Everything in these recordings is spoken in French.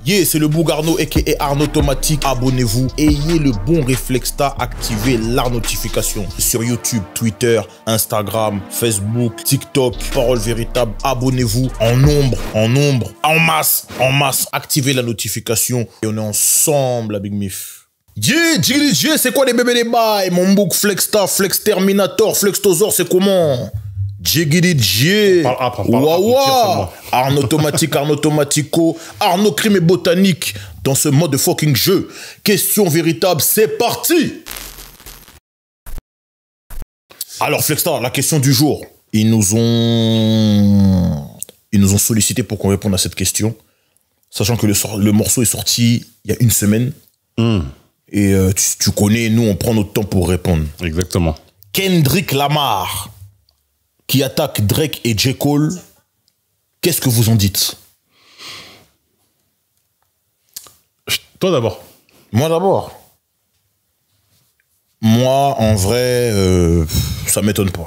Yeah, c'est le Bougarno aka Arnaud Automatique. Abonnez-vous. Ayez le bon réflexe activez la notification sur YouTube, Twitter, Instagram, Facebook, TikTok. Parole véritable. Abonnez-vous en nombre, en masse. Activez la notification et on est ensemble à Big Mif. Yeah, c'est quoi les bébés des bails? Mon book Flexta, Flex Terminator, Flextosor, c'est comment? Jiggy, Wawa, Arnaud Automatique, Arnaud Automatico, Arnaud Crime et Botanique dans ce mode de fucking jeu. Question véritable, c'est parti. Alors Flexstar, la question du jour. Ils nous ont sollicité pour qu'on réponde à cette question, sachant que le morceau est sorti il y a une semaine. Et tu connais, nous on prend notre temps pour répondre. Exactement. Kendrick Lamar qui attaque Drake et J. Cole, qu'est-ce que vous en dites? Toi d'abord. Moi d'abord. Moi, en vrai, ça m'étonne pas.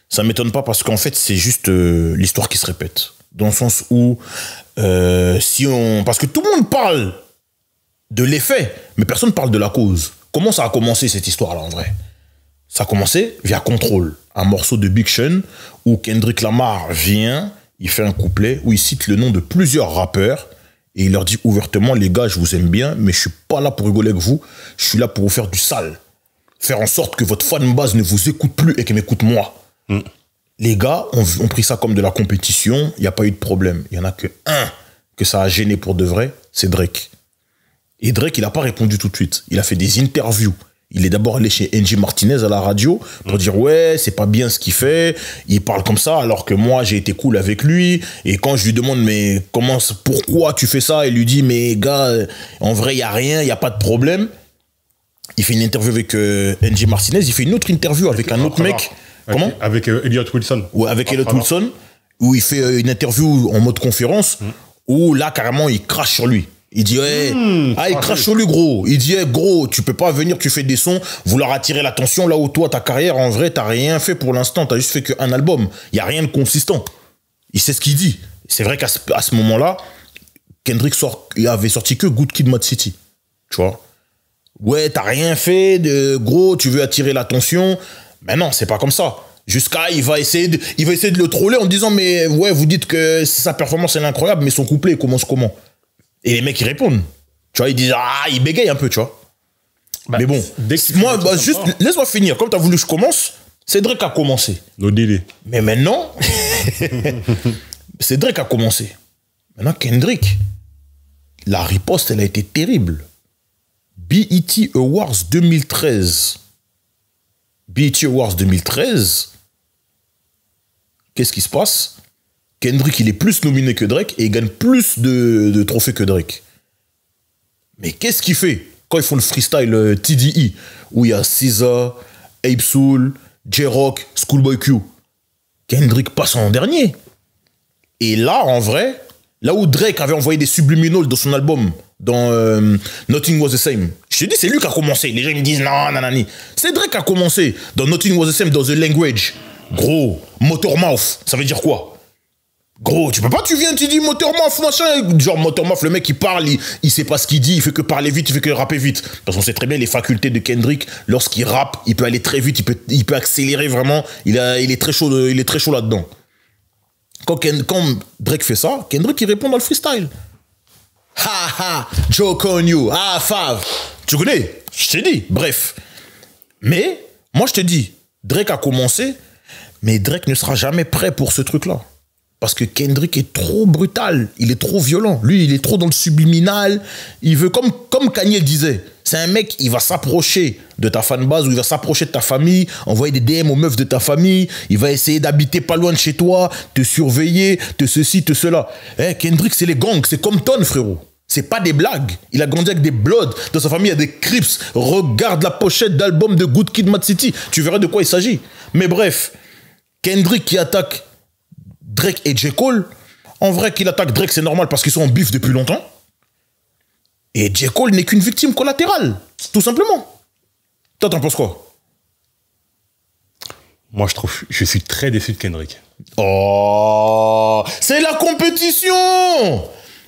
Ça m'étonne pas parce qu'en fait, c'est juste l'histoire qui se répète. Dans le sens où, parce que tout le monde parle de l'effet, mais personne ne parle de la cause. Comment ça a commencé cette histoire-là, en vrai? Ça a commencé via Control, un morceau de Big Sean où Kendrick Lamar vient, il fait un couplet où il cite le nom de plusieurs rappeurs et il leur dit ouvertement, les gars, je vous aime bien, mais je suis pas là pour rigoler avec vous, je suis là pour vous faire du sale. Faire en sorte que votre fanbase ne vous écoute plus et qu'elle m'écoute moi. Les gars ont pris ça comme de la compétition, il n'y a pas eu de problème. Il n'y en a que un que ça a gêné pour de vrai, c'est Drake. Et Drake, il n'a pas répondu tout de suite. Il a fait des interviews. Il est d'abord allé chez Angie Martinez à la radio pour dire ouais, c'est pas bien ce qu'il fait. Il parle comme ça alors que moi j'ai été cool avec lui. Et quand je lui demande mais pourquoi tu fais ça, il lui dit mais gars, en vrai il y a rien, il y a pas de problème. Il fait une interview avec Angie Martinez. Il fait une autre interview avec un autre mec. Comment? Avec Elliot Wilson. Ouais, avec Elliot Wilson où il fait une interview en mode conférence où là carrément il crache sur lui. Il dit, ouais, il crache sur lui, gros. Il dit, hey, gros, tu peux pas venir, tu fais des sons, vouloir attirer l'attention là où toi, ta carrière, en vrai, t'as rien fait pour l'instant, t'as juste fait qu'un album. Il y a rien de consistant. Il sait ce qu'il dit. C'est vrai qu'à ce moment-là, Kendrick il avait sorti que Good Kid, Mad City. Tu vois? Ouais, t'as rien fait, gros, tu veux attirer l'attention. Mais non, c'est pas comme ça. Jusqu'à, il va essayer de le troller en disant, mais ouais, vous dites que sa performance, elle est incroyable, mais son couplet, il commence comment? Et les mecs, ils répondent. Tu vois, ils disent, ils bégayent un peu, tu vois. Bah, mais bon, moi, juste, laisse-moi finir. Comme tu as voulu que je commence, c'est Drake qui a commencé. No délai. Mais maintenant, c'est Drake qui a commencé. Maintenant, Kendrick, la riposte, elle a été terrible. BET Awards 2013. BET Awards 2013. Qu'est-ce qui se passe? Kendrick, il est plus nominé que Drake et il gagne plus de trophées que Drake. Mais qu'est-ce qu'il fait quand ils font le freestyle TDE, où il y a SZA, Ape Soul, J-Rock, Schoolboy Q? Kendrick passe en dernier. Et là, en vrai, là où Drake avait envoyé des subliminals dans son album, dans Nothing Was The Same, je te dis, c'est lui qui a commencé. Les gens ils me disent, non, nanani. C'est Drake qui a commencé dans Nothing Was The Same, dans The Language. Gros, Motormouth, ça veut dire quoi? Gros, tu peux pas, tu viens, tu dis Motormouth, machin. Genre, Motormouth, le mec, il parle, il sait pas ce qu'il dit, il fait que parler vite, il fait que rapper vite. Parce qu'on sait très bien les facultés de Kendrick, lorsqu'il rappe, il peut aller très vite, il peut accélérer vraiment. Il est très chaud là-dedans. Quand Drake fait ça, Kendrick, il répond dans le freestyle. Ha, joke on you, Fav. Tu connais? Je t'ai dit, bref. Mais, moi, je te dis, Drake a commencé, mais Drake ne sera jamais prêt pour ce truc-là. Parce que Kendrick est trop brutal, il est trop violent. Lui, il est trop dans le subliminal. Il veut, comme Kanye disait, c'est un mec, il va s'approcher de ta fanbase ou il va s'approcher de ta famille, envoyer des DM aux meufs de ta famille, il va essayer d'habiter pas loin de chez toi, te surveiller, te ceci, te cela. Kendrick, c'est les gangs, c'est Compton, frérot. C'est pas des blagues. Il a grandi avec des Bloods. Dans sa famille, il y a des Crips. Regarde la pochette d'album de Good Kid, Mad City. Tu verras de quoi il s'agit. Mais bref, Kendrick qui attaque Drake et J. Cole, en vrai qu'il attaque Drake, c'est normal parce qu'ils sont en bif depuis longtemps. Et J. Cole n'est qu'une victime collatérale, tout simplement. Toi, t'en penses quoi? Moi, je suis très déçu de Kendrick. Oh, c'est la compétition!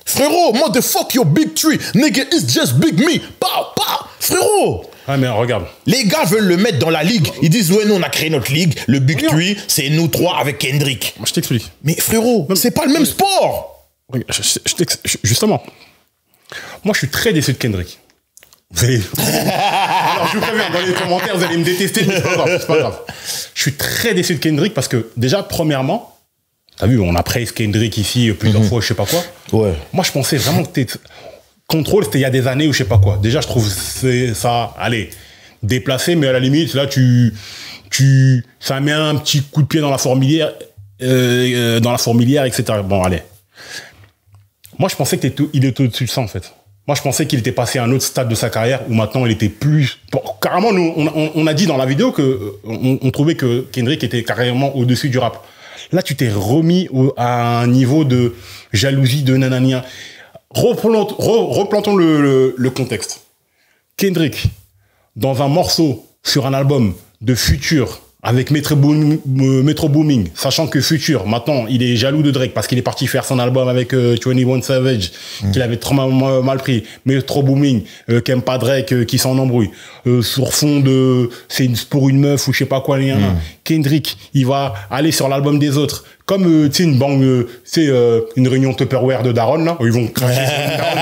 Frérot, moi, the fuck your big tree. Nigga, it's just big me. Pow, pow. Frérot. Ah, mais regarde. Les gars veulent le mettre dans la ligue. Ils disent, ouais, nous, on a créé notre ligue. Le big tree, c'est nous trois avec Kendrick. Je t'explique. Mais frérot, c'est pas le même sport. Justement. Moi, je suis très déçu de Kendrick. Vous allez... Alors, je vous préviens, dans les commentaires, vous allez me détester, mais c'est pas grave. C'est pas grave. Je suis très déçu de Kendrick parce que, déjà, premièrement, t'as vu, on a praise Kendrick ici plusieurs fois, je sais pas quoi. Ouais. Moi, je pensais vraiment que Control, c'était il y a des années ou je sais pas quoi. Déjà, je trouve ça, allez, déplacé, mais à la limite, là, ça met un petit coup de pied dans la fourmilière, etc. Bon, allez. Moi, je pensais qu'il était au-dessus de ça, en fait. Moi, je pensais qu'il était passé à un autre stade de sa carrière où maintenant il était plus... Bon, carrément, nous, on a dit dans la vidéo qu'on trouvait que Kendrick était carrément au-dessus du rap. Là, tu t'es remis à un niveau de jalousie, de nanania. Replantons le contexte. Kendrick, dans un morceau sur un album de Future avec Metro Booming, sachant que Future, maintenant, il est jaloux de Drake parce qu'il est parti faire son album avec 21 Savage, qu'il avait trop mal pris. Metro Booming, qui aime pas Drake, qui s'en embrouille. Sur fond de c'est pour une meuf ou je sais pas quoi, Kendrick, il va aller sur l'album des autres. Comme, tu sais, une bang, c'est une réunion Tupperware de Daron, là, où ils vont cracher sur Daron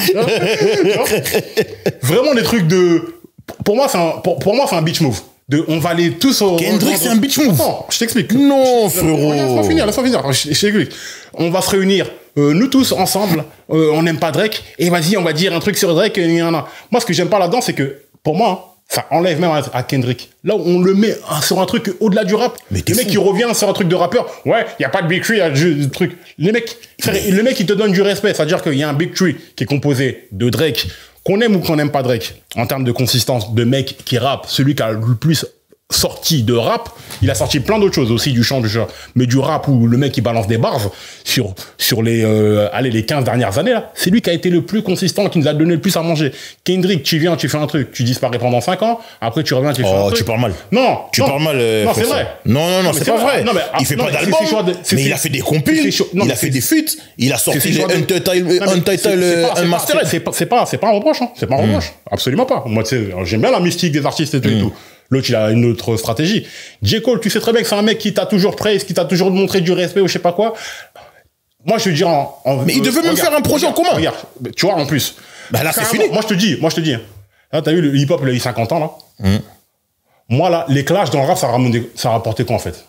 qui est pas là. Vraiment des trucs de... Pour moi, c'est un bitch move. On va aller tous au... Kendrick, c'est un bitch move. Attends, je t'explique. Non, frérot. Laisse-moi finir. Je t'explique. On va se réunir, nous tous ensemble, on n'aime pas Drake, et vas-y, on va dire un truc sur Drake, Moi, ce que j'aime pas là-dedans, c'est que, pour moi, ça enlève même à Kendrick. Là, on le met sur un truc au-delà du rap. Mais le mec qui revient sur un truc de rappeur, ouais, il n'y a pas de Big Tree, il y a du truc. Le mec, il te donne du respect. C'est-à-dire qu'il y a un Big Tree qui est composé de Drake, qu'on aime ou qu'on n'aime pas Drake, en termes de consistance, de mec qui rappe, celui qui a le plus sorti de rap, il a sorti plein d'autres choses aussi du chant, mais du rap où le mec qui balance des bars sur les 15 dernières années là, c'est lui qui a été le plus consistant, qui nous a donné le plus à manger. Kendrick, tu viens, tu fais un truc, tu disparais pendant 5 ans, après tu reviens, tu fais un truc. Tu parles mal. Non, parles mal. Non, c'est vrai. Non, c'est pas vrai. Non, mais, il fait pas d'album, mais il a fait des compiles, il a fait des feats, il a sorti les Untitled Unmastered. C'est pas un reproche, hein. C'est pas un reproche. Absolument pas. Moi, tu sais, j'aime bien la mystique des artistes et tout et tout. L'autre, il a une autre stratégie. J. Cole, tu sais très bien que c'est un mec qui t'a toujours praise, qui t'a toujours montré du respect ou je sais pas quoi. Moi, je veux dire mais il devait même faire un projet en commun. Regarde, tu vois, en plus. Bah là, c'est fini. Moi, je te dis. Là, t'as vu, le hip-hop, il a eu 50 ans, là. Moi, là, les clashs dans le rap, ça rapportait quoi, en fait?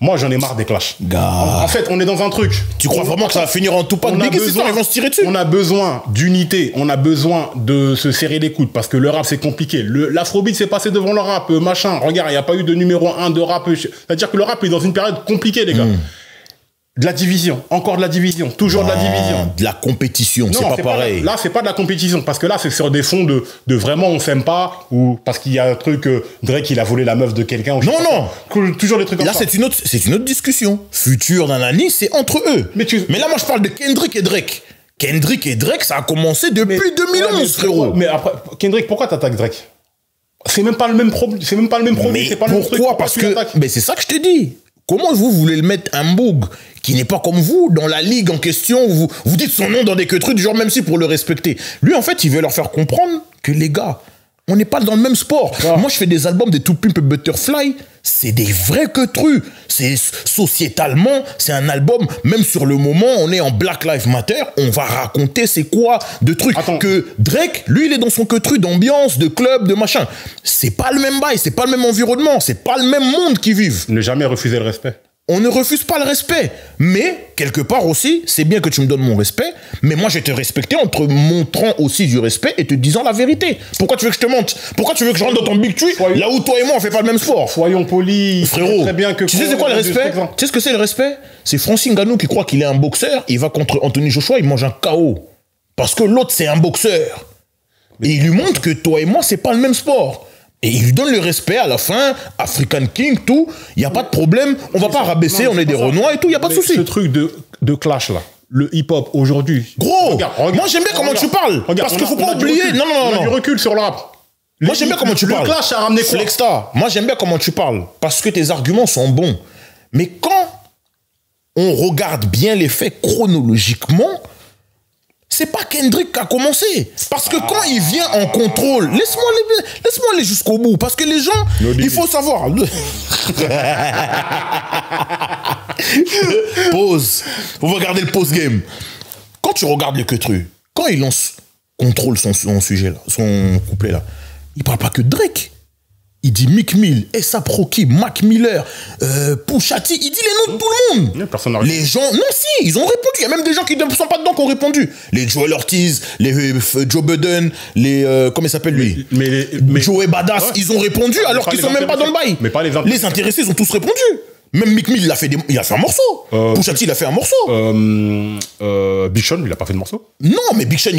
Moi, j'en ai marre des clashs. En fait, on est dans un truc. Tu crois vraiment que ça va finir en tout pas de big histoire, ils vont se tirer dessus? On a besoin d'unité, on a besoin de se serrer les coudes parce que le rap, c'est compliqué. L'afrobeat s'est passé devant le rap, machin. Regarde, il n'y a pas eu de numéro 1 de rap. C'est-à-dire que le rap est dans une période compliquée, les gars. De la division, encore de la division, toujours de la division. De la compétition, c'est pas pareil. Là, c'est pas de la compétition, parce que là, c'est sur des fonds de vraiment on s'aime pas, ou parce qu'il y a un truc, Drake, il a volé la meuf de quelqu'un. Toujours des trucs comme ça. Là, c'est une autre discussion. Future d'Anani, c'est entre eux. Mais là, moi, je parle de Kendrick et Drake. Kendrick et Drake, ça a commencé depuis 2011, frérot. Mais après, Kendrick, pourquoi t'attaques Drake? C'est même pas le même problème. C'est même pas le même produit. Mais c'est pas le même truc. pourquoi? Parce que, mais c'est ça que je te dis. Comment vous voulez le mettre un boug qui n'est pas comme vous dans la ligue en question, vous dites son nom dans des queutrues du genre même si pour le respecter. Lui, en fait, il veut leur faire comprendre que les gars, on n'est pas dans le même sport. Ah. Moi, je fais des albums des To Pimp a Butterfly, c'est des vrais queutrues. C'est sociétalement, c'est un album, même sur le moment, on est en Black Lives Matter, on va raconter c'est quoi de trucs. Attends. Que Drake, lui, il est dans son queutru d'ambiance, de club, de machin. C'est pas le même bail, c'est pas le même environnement, c'est pas le même monde qu'ils vivent. Ne jamais refuser le respect. On ne refuse pas le respect. Mais, quelque part aussi, c'est bien que tu me donnes mon respect, mais moi, je vais te respecter en te montrant aussi du respect et te disant la vérité. Pourquoi tu veux que je te montre? Pourquoi tu veux que je rentre dans ton big tree là où toi et moi, on fait pas le même sport? Soyons polis. Frérot, très bien que tu sais c'est quoi le respect? Tu sais ce que c'est le respect? C'est Francis Ngannou qui croit qu'il est un boxeur, il va contre Anthony Joshua, il mange un KO. Parce que l'autre, c'est un boxeur. Et il lui montre que toi et moi, c'est pas le même sport. Et il lui donne le respect à la fin, African King, tout. Il n'y a pas de problème. On va pas rabaisser, on est des Renois et tout, il n'y a pas de souci. Ce truc de clash là, le hip-hop aujourd'hui. Gros, regarde, moi j'aime bien comment tu parles. Parce qu'il ne faut pas oublier. Non. On a du recul sur le rap. Moi j'aime bien comment tu parles. Le clash a ramené quoi? Flexstar, moi j'aime bien comment tu parles. Parce que tes arguments sont bons. Mais quand on regarde bien les faits chronologiquement, c'est pas Kendrick qui a commencé. Parce que quand il vient en contrôle, laisse-moi aller jusqu'au bout. Parce que les gens, il faut savoir. Pause. On va regarder le post-game. Quand tu regardes le Queutru, quand il lance contrôle son sujet là, son couplet là, il parle pas que de Drake. Il dit Meek Mill, A$AP Rocky, Mac Miller, Pusha T, il dit les noms de tout le monde. Personne n'a Les gens, non si, ils ont répondu. Il y a même des gens qui ne sont pas dedans qui ont répondu. Les Joel Ortiz, les Joe Budden, les comment il s'appelle lui, Joey Badass, ils ont répondu alors qu'ils sont même pas dans le bail. Mais pas les intéressés, ils ont tous répondu. Même Meek Mill, il a fait un morceau. Pusha T, il a fait un morceau. Big Sean, il a pas fait de morceau. Non, mais Big Sean,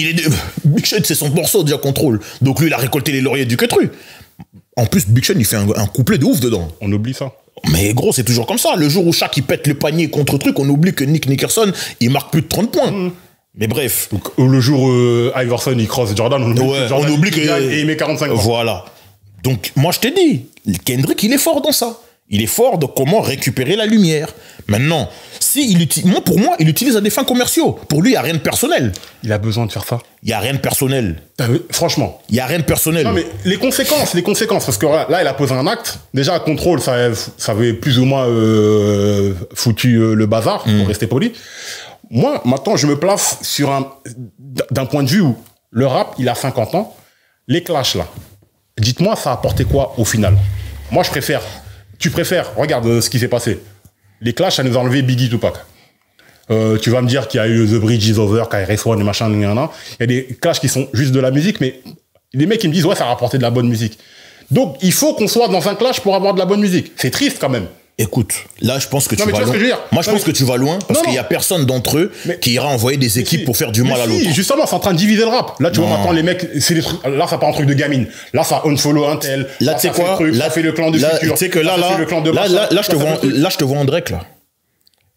Big Sean, c'est son morceau déjà contrôle. Donc lui, il a récolté les lauriers du Queutru. En plus, Big Sean, il fait un couplet de ouf dedans. On oublie ça. Mais gros, c'est toujours comme ça. Le jour où Shaq, il pète le panier contre truc, on oublie que Nick Nickerson, il marque plus de 30 points. Mais bref. Donc, le jour où Iverson, il cross Jordan, on oublie que... Et il met 45 points. Voilà. Donc, moi, je t'ai dit, Kendrick, il est fort dans ça. Il est fort de comment récupérer la lumière. Maintenant, pour moi, il utilise à des fins commerciaux. Pour lui, il n'y a rien de personnel. Il a besoin de faire ça. Il n'y a rien de personnel. Franchement. Il n'y a rien de personnel. Non, mais les conséquences. Parce que là, il a posé un acte. Déjà, contrôle, ça avait plus ou moins foutu le bazar, pour rester poli. Moi, maintenant, je me place d'un point de vue où le rap, il a 50 ans. Les clashs, là. Dites-moi, ça a apporté quoi au final? Moi, tu préfères, regarde ce qui s'est passé. Les clashs, ça nous a enlevé Biggie Tupac. Tu vas me dire qu'il y a eu The Bridge is Over, KRS-One, machin, il y a des clashs qui sont juste de la musique, mais les mecs, ils me disent, ouais, ça a rapporté de la bonne musique. Donc, il faut qu'on soit dans un clash pour avoir de la bonne musique. C'est triste, quand même. Écoute, là, je pense que tu vas loin. Moi, je pense que tu vas loin parce qu'il n'y a personne d'entre eux qui ira envoyer des équipes pour faire du mal à l'autre. Justement, c'est en train de diviser le rap. Là, tu vois, maintenant, les mecs, là, ça part un truc de gamine. Là, ça unfollow un tel. Là, tu sais quoi? Là, fait le clan de futur. Tu sais que là, je te vois en Drake, là.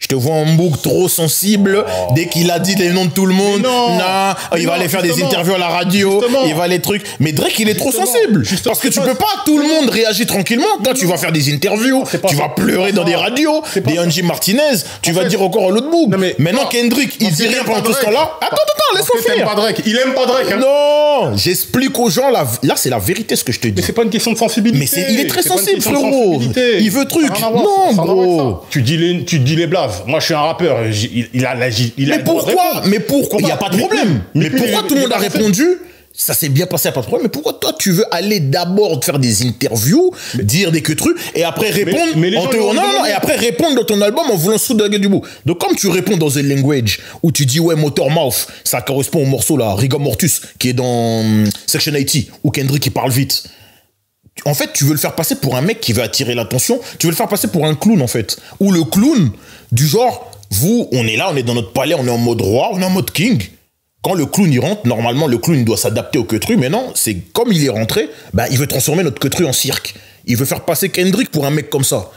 Je te vois en boucle trop sensible. Dès qu'il a dit les noms de tout le monde, il va aller faire des interviews à la radio, il va les trucs. Mais Drake, il est trop sensible. Parce que tu peux pas, tout le monde réagit tranquillement. Toi, tu vas faire des interviews, tu vas pleurer dans des radios, des Angie Martinez, tu vas dire encore à l'autre boucle. Maintenant, Kendrick, il dit rien pendant tout ce temps-là. Attends, laisse-moi finir. Il aime pas Drake. Non, j'explique aux gens, là, c'est la vérité ce que je te dis. Mais c'est pas une question de sensibilité. Mais il est très sensible, frérot. Il veut truc. Non, gros. Tu dis les blagues. Moi, je suis un rappeur. Mais pourquoi? Il n'y a pas de problème. Mais pourquoi tout le monde a répondu? Ça s'est bien passé, pas de problème. Mais pourquoi toi, tu veux aller d'abord faire des interviews, dire des trucs, et après répondre et après répondre dans ton album en voulant se foutre du bout. Donc, comme tu réponds dans The Language, où tu dis, ouais, Motormouth, ça correspond au morceau, là, Rigor Mortis, qui est dans Section 80, où Kendrick, il parle vite. En fait, tu veux le faire passer pour un mec qui veut attirer l'attention. Tu veux le faire passer pour un clown, en fait. Ou le clown, du genre, on est là, on est dans notre palais, on est en mode roi, on est en mode king. Quand le clown y rentre, normalement, le clown doit s'adapter au Queutru, mais non, c'est comme il est rentré, il veut transformer notre Queutru en cirque. Il veut faire passer Kendrick pour un mec comme ça.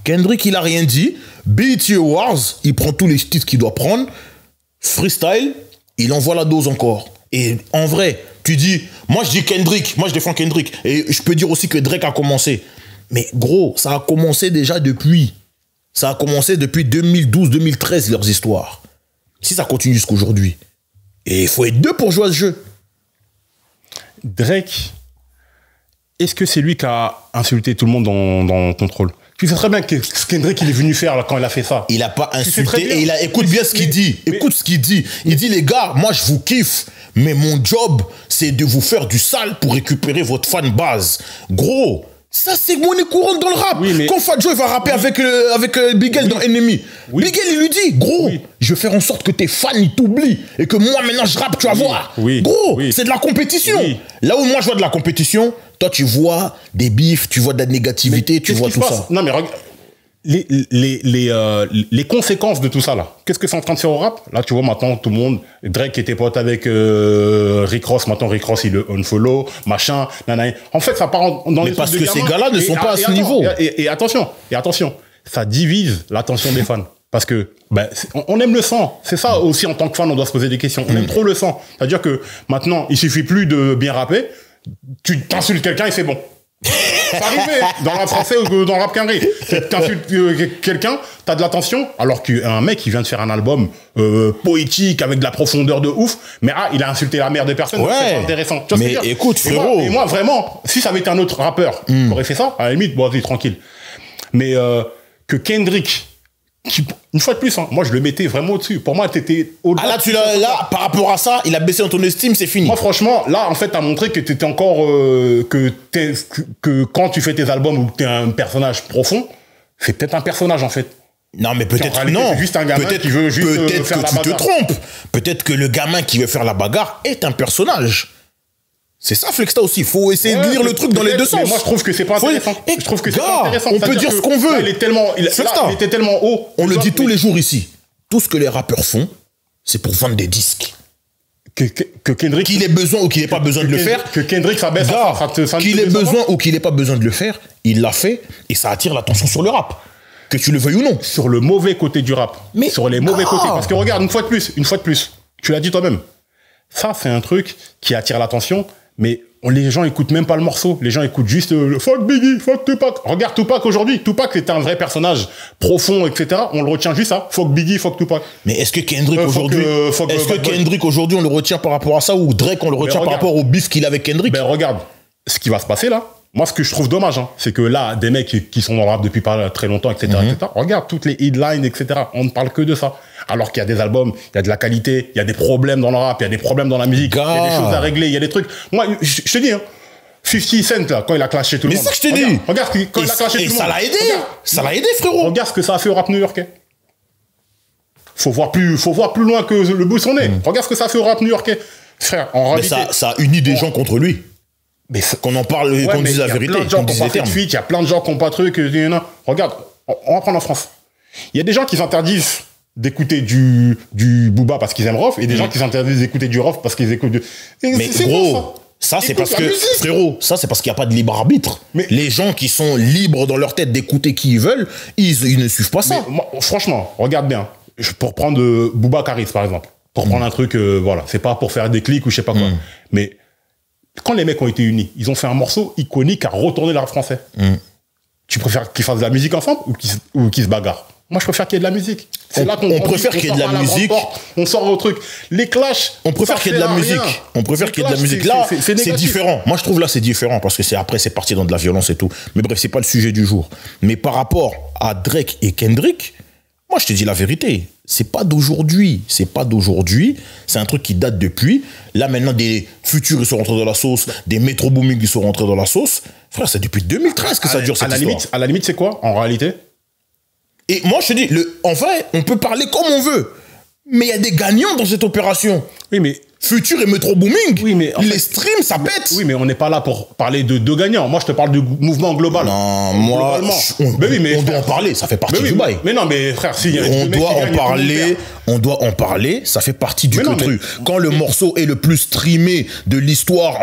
Kendrick, il a rien dit. BET Awards, il prend tous les titres qu'il doit prendre. Freestyle, il envoie la dose encore. Et en vrai, tu dis, moi je dis Kendrick, moi je défends Kendrick. Et je peux dire aussi que Drake a commencé. Mais gros, ça a commencé déjà depuis. Ça a commencé depuis 2012-2013, leurs histoires. Si ça continue jusqu'aujourd'hui. Et il faut être deux pour jouer à ce jeu. Drake, est-ce que c'est lui qui a insulté tout le monde dans Contrôle? Tu sais très bien que ce Kendrick il est venu faire là, quand il a fait ça. Il a pas insulté et écoute bien ce qu'il dit. Écoute ce qu'il dit. Il dit, les gars, moi je vous kiffe, mais mon job, c'est de vous faire du sale pour récupérer votre fan base. Gros, ça c'est monnaie courante dans le rap. Quand Fat Joe va rapper avec Big L dans Enemy, Big L il lui dit, gros, je vais faire en sorte que tes fans ils t'oublient et que moi maintenant je rappe, tu vas voir. Gros, c'est de la compétition. Là où moi je vois de la compétition, toi tu vois des bifs, tu vois de la négativité, tu vois tout ça. Non mais regarde, les conséquences de tout ça là, qu'est-ce que c'est en train de faire au rap? Là tu vois maintenant tout le monde, Drake était pote avec Rick Ross, maintenant Rick Ross il le unfollow, machin, nanana. En fait ça part dans les parce que ces gars-là ne sont pas à ce niveau. Et attention, ça divise l'attention des fans. Parce que on aime le sang. C'est ça aussi en tant que fan, on doit se poser des questions. On aime trop le sang. C'est-à-dire que maintenant, il suffit plus de bien rapper. Tu t'insultes quelqu'un et c'est bon. C'est arrivé dans le rap français ou dans le rap quinri. T'insultes quelqu'un, t'as de l'attention, alors qu'un mec qui vient de faire un album poétique avec de la profondeur de ouf, mais il a insulté la mère de personne, Ouais. c'est pas intéressant. Tu vois ce que je veux dire? Écoute, frérot. Et moi, vraiment, si ça avait été un autre rappeur qui aurait fait ça, à la limite, bon, vas-y, tranquille. Mais que Kendrick, une fois de plus, hein, moi je le mettais vraiment au-dessus. Pour moi, t'étais au-delà. Ah là, par rapport à ça, il a baissé dans ton estime, c'est fini. Moi, franchement, là, en fait, t'as montré que t'étais encore. Que quand tu fais tes albums ou que t'es un personnage profond, c'est peut-être un personnage, en fait. Non, mais peut-être En réalité, non. c'est juste un gamin qui veut juste, peut-être faire que la tu te bagarre. trompes. Peut-être que le gamin qui veut faire la bagarre est un personnage. C'est ça, Flexta aussi. Il faut essayer de lire le truc dans les deux sens. Mais moi, je trouve que c'est pas intéressant. Je trouve que c'est pas intéressant. On peut C'est-à-dire dire ce que qu'on veut. là, il est tellement, Flexta. il était tellement haut. On le dit tous les jours ici. Tout ce que les rappeurs font, c'est pour vendre des disques. Que Kendrick. Qu'il ait besoin ou qu'il n'ait pas besoin de le faire. Que Kendrick, ça baisse. Gars, ça qu'il ait besoin ou qu'il n'ait pas besoin de le faire, il l'a fait et ça attire l'attention sur le rap. Que tu le veuilles ou non. Sur le mauvais côté du rap. Mais sur les mauvais gars. côtés. Parce que regarde, une fois de plus, tu l'as dit toi-même. Ça, c'est un truc qui attire l'attention, mais les gens écoutent même pas le morceau. Les gens écoutent juste le fuck Biggie, fuck Tupac. Regarde Tupac aujourd'hui. Tupac était un vrai personnage profond, etc. On le retient juste ça. Fuck Biggie, fuck Tupac. Mais est-ce que Kendrick aujourd'hui, on le retient par rapport à ça ou Drake on le retient par rapport au bif qu'il a avec Kendrick? Ben regarde, ce qui va se passer là. Moi, ce que je trouve dommage, hein, c'est que là, des mecs qui sont dans le rap depuis pas très longtemps, etc., etc., regarde toutes les headlines, etc. On ne parle que de ça. Alors qu'il y a des albums, il y a de la qualité, il y a des problèmes dans le rap, il y a des problèmes dans la musique, il y a des choses à régler, il y a des trucs. Moi, je te dis, hein, 50 Cent, là, quand il a clashé tout le monde. Mais c'est ça que je te dis. Regarde, quand il a clashé tout le monde. Et ça l'a aidé. Ça l'a aidé, frérot. Regarde ce que ça a fait au rap new-yorkais. Faut voir plus loin que le bout de son nez. Regarde ce que ça a fait au rap new-yorkais. Frère, en réalité. Mais ça a uni des gens contre lui. Mais qu'on en parle, qu'on dise la vérité. Il y a plein de gens qui n'ont pas fait de feat, il y a plein de gens qui n'ont pas de trucs. Regarde, on va prendre en France. Il y a des gens qui s'interdisent d'écouter du Booba parce qu'ils aiment Rof et des gens qui s'interdisent d'écouter du Rof parce qu'ils écoutent du... Mais gros, ça c'est parce que... Frérot, ça c'est parce qu'il n'y a pas de libre arbitre. Mais les gens qui sont libres dans leur tête d'écouter qui ils veulent, ils ne suivent pas ça. Moi, franchement, regarde bien. Pour prendre Booba Karis, par exemple. Pour prendre un truc, voilà. C'est pas pour faire des clics ou je sais pas quoi. Mais... Quand les mecs ont été unis, ils ont fait un morceau iconique à retourner le rap français. Tu préfères qu'ils fassent de la musique ensemble ou qu'ils se bagarrent? Moi, je préfère qu'il y ait de la musique. C'est là qu'on préfère qu'il y ait de la musique. On sort au truc. Les clashs. On préfère qu'il y ait de la musique. On préfère qu'il y ait de la musique. Là, c'est différent. Moi, je trouve là, c'est différent parce que c'est parti dans de la violence et tout. Mais bref, c'est pas le sujet du jour. Mais par rapport à Drake et Kendrick, moi, je te dis la vérité. C'est pas d'aujourd'hui. C'est pas d'aujourd'hui. C'est un truc qui date depuis. Là, maintenant, des futurs, ils sont rentrés dans la sauce. Des Metro Booming, ils sont rentrés dans la sauce. Frère, c'est depuis 2013 que ça dure cette histoire. À la limite, c'est quoi, en réalité? Et moi, je te dis, en vrai, on peut parler comme on veut. Mais il y a des gagnants dans cette opération. Oui, mais... Futur et Metro Booming, oui, mais les streams, ça pète. Oui, mais on n'est pas là pour parler de deux gagnants. Moi, je te parle du mouvement global. Non, moi, on doit en parler, ça fait partie du bail. Mais non, mais frère, si... On doit en parler, ça fait partie du truc. Quand le morceau est le plus streamé de l'histoire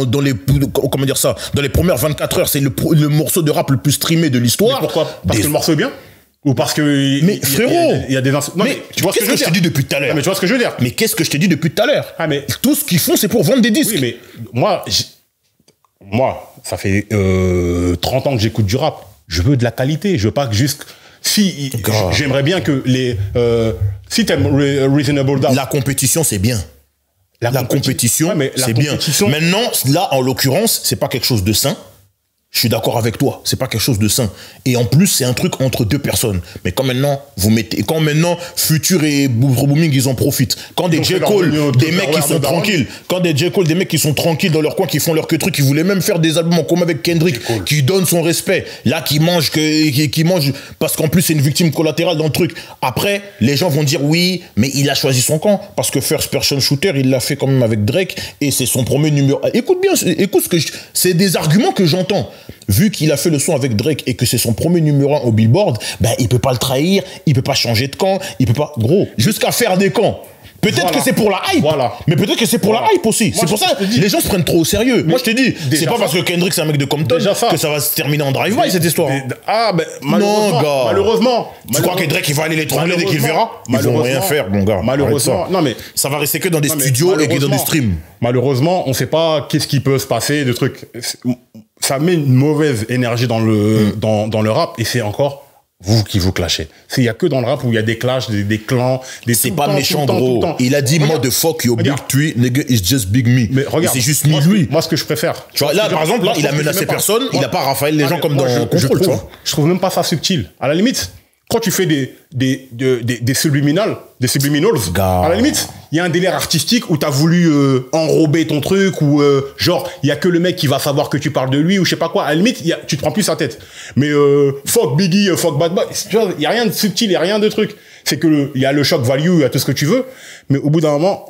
dans les premières 24 heures, c'est le morceau de rap le plus streamé de l'histoire. Mais pourquoi? Parce que le morceau est bien? Ou parce que... Mais frérot, il y a des... Non, mais tu vois ce que je te dis depuis tout à l'heure? Mais tu vois ce que je veux dire? Mais qu'est-ce que je t'ai dit depuis tout à l'heure? Tout ce qu'ils font, c'est pour vendre des disques. Oui, mais moi, ça fait 30 ans que j'écoute du rap. Je veux de la qualité. Je veux pas que juste... J'aimerais bien que les... si t'aimes Reasonable Doubt... La compétition, c'est bien. La compétition, c'est bien. Maintenant, là, en l'occurrence, c'est pas quelque chose de sain. Je suis d'accord avec toi, c'est pas quelque chose de sain. Et en plus, c'est un truc entre deux personnes. Mais quand maintenant, Futur et Booming, ils en profitent. Quand des J. Cole, des mecs qui sont tranquilles, quand des J. Cole, des mecs qui sont tranquilles dans leur coin, qui font leur que truc, qui voulaient même faire des albums en commun avec Kendrick, qui donnent son respect, là, qui mangent, parce qu'en plus, c'est une victime collatérale dans le truc. Après, les gens vont dire oui, mais il a choisi son camp, parce que First Person Shooter, il l'a fait quand même avec Drake, et c'est son premier numéro. Écoute bien, c'est des arguments que j'entends. Vu qu'il a fait le son avec Drake et que c'est son premier numéro 1 au Billboard, ben il peut pas le trahir, il peut pas changer de camp, il peut pas... Gros, jusqu'à faire des camps. Peut-être Voilà. que c'est pour la hype. Voilà. Mais peut-être que c'est pour Voilà. la hype aussi. Moi, C'est pour je ça te dis. les gens se prennent trop au sérieux. Moi, je te dis, c'est déjà pas ça. parce que Kendrick, c'est un mec de Compton Déjà ça. que ça va se terminer en drive-by, cette histoire. Ah, ben, malheureusement. gars. Malheureusement. Tu crois que Drake, il va aller les trembler dès qu'il verra? Ils vont rien faire, mon gars. Malheureusement. Arrête ça. Non, mais. Ça va rester que dans des Non, mais studios et que dans du malheureusement- stream. Malheureusement, on ne sait pas qu'est-ce qui peut se passer, de trucs. Ça met une mauvaise énergie dans dans le rap, et c'est encore vous qui vous clashez. Il n'y a que dans le rap où il y a des clashs, des clans, des. C'est tout pas le temps, méchant, tout le temps, tout gros. le temps. Il a dit, Regarde. motherfuck your big Regarde. tree, nigga, it's just big me. Mais regarde. Et c'est juste moi, ni lui. Moi, ce que je préfère. Tu vois, là, par exemple, là, il a menacé personne, il a pas Raphaël les gens comme dans Control, tu vois. Je trouve même pas ça subtil. À la limite, quand tu fais des subliminals, Gars. à la limite, il y a un délire artistique où tu as voulu enrober ton truc, ou genre, il y a que le mec qui va savoir que tu parles de lui, ou je sais pas quoi. À la limite, tu te prends plus sa tête. Mais fuck Biggie, fuck Bad Boy, tu vois, il y a rien de subtil, il y a rien de truc. C'est que il y a le shock value, il y a tout ce que tu veux, mais au bout d'un moment,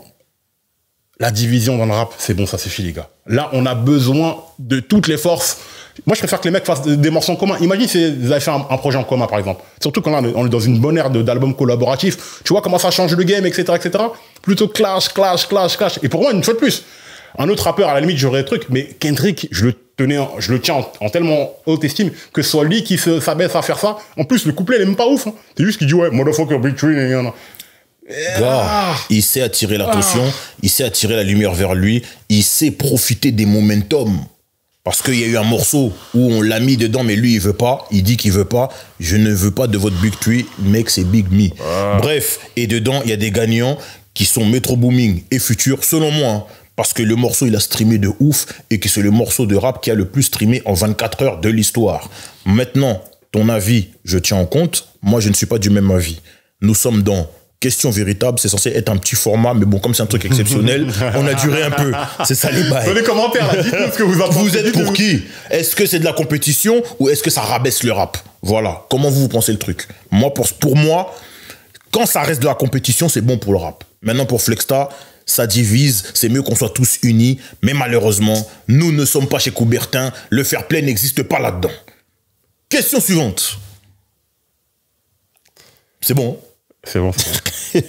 la division dans le rap, c'est bon, ça suffit, les gars. Là, on a besoin de toutes les forces. Moi, je préfère que les mecs fassent des morceaux en commun. Imagine s'ils avaient fait un projet en commun, par exemple. Surtout quand là, on est dans une bonne ère d'albums collaboratifs. Tu vois comment ça change le game, etc., etc. Plutôt clash. Et pour moi, une fois de plus, un autre rappeur, à la limite, j'aurais des trucs. Mais Kendrick, je le tiens en tellement haute estime que ce soit lui qui s'abaisse à faire ça. En plus, le couplet, il est même pas ouf. Hein. C'est juste qu'il dit, ouais, motherfucker, big tree, Gars, il sait attirer l'attention, il sait attirer la lumière vers lui, il sait profiter des momentum. Parce qu'il y a eu un morceau où on l'a mis dedans, mais lui, il veut pas. Il dit qu'il veut pas. Je ne veux pas de votre big tree, mec, c'est Big Me. Bref, et dedans, il y a des gagnants qui sont Metro Booming et Future, selon moi. Hein, parce que le morceau, il a streamé de ouf et que c'est le morceau de rap qui a le plus streamé en 24 heures de l'histoire. Maintenant, ton avis, je tiens en compte. Moi, je ne suis pas du même avis. Nous sommes dans Question véritable, c'est censé être un petit format, mais bon, comme c'est un truc exceptionnel, on a duré un peu. C'est ça les bails. Dans les commentaires, là, dites-nous ce que vous en pensez. Vous êtes pour qui? Est-ce que c'est de la compétition ou est-ce que ça rabaisse le rap? Voilà. Comment vous pensez le truc? Moi, pour moi, quand ça reste de la compétition, c'est bon pour le rap. Maintenant, pour Flexta, ça divise. C'est mieux qu'on soit tous unis. Mais malheureusement, nous ne sommes pas chez Coubertin. Le fair play n'existe pas là-dedans. Question suivante. C'est bon. C'est bon. Je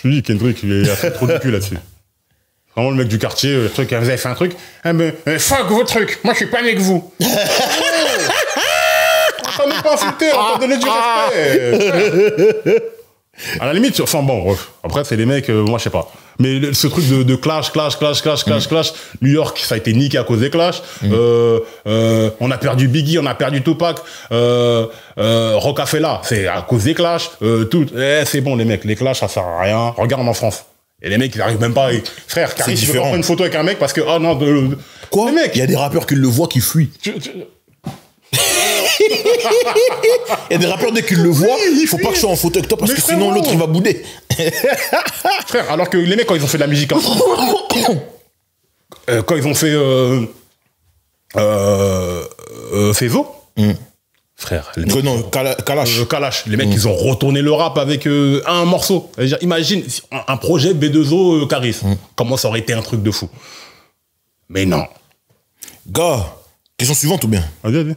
te dis, Kendrick, il a fait trop de cul là-dessus. Vraiment le mec du quartier, le truc, vous avez fait un truc, fuck vos trucs, moi je suis pas avec vous. On n'est pas insulté, on t'a donné du respect. À la limite, enfin bon, après c'est les mecs, moi je sais pas. Mais ce truc de clash, New York, ça a été niqué à cause des clashs. On a perdu Biggie, on a perdu Tupac. Rockefeller, c'est à cause des clashs. C'est bon les mecs, les clashs ça sert à rien. Regarde en France. Et les mecs ils arrivent même pas. Frère, Caris, il veut pas prendre une photo avec un mec parce que oh non, quoi? Les mecs, il y a des rappeurs qui le voient qui fuient. Il y a des rappeurs dès qu'ils le voient, il faut pas que je sois en photo avec toi parce que sinon l'autre il va bouder. Frère, alors que les mecs quand ils ont fait de la musique ensemble, quand ils ont fait Fezo, frère, les mecs, non, Kalash. Les mecs ils ont retourné le rap avec un morceau. Imagine un projet B2O Caris, comment ça aurait été un truc de fou. Mais non. Gars, question suivante ou bien? Vas-y.